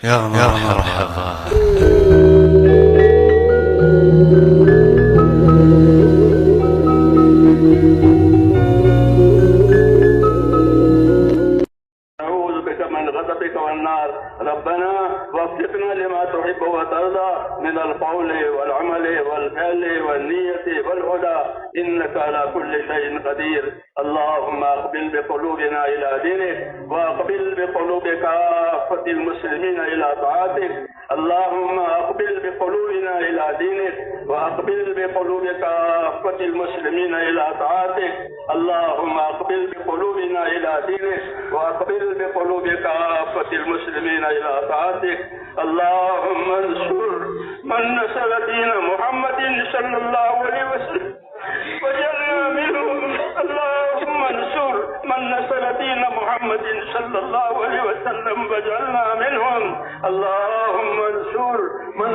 يا مرحبا. نعوذ بك من غضبك والنار. ربنا وفقنا لما تحب وترضى من القول والعمل والفعل والنية والهدى، إنك على كل شيء قدير. اللهم أقبل بقلوبنا إلى دينك، وأقبل بقلوب كافة المسلمين إلى طاعتك. اللهم أقبل بقلوبنا إلى دينك، وأقبل بقلوب كافة المسلمين إلى طاعتك. اللهم أقبل بقلوبنا إلى دينك، وأقبل بقلوب كافة المسلمين إلى طاعتك. اللهم انصر من نصر دين محمد صلى الله عليه وسلم وجعلنا منهم. اللهم انصر من نصر دين محمد صلى الله عليه وسلم وجعلنا منهم. اللهم انصر من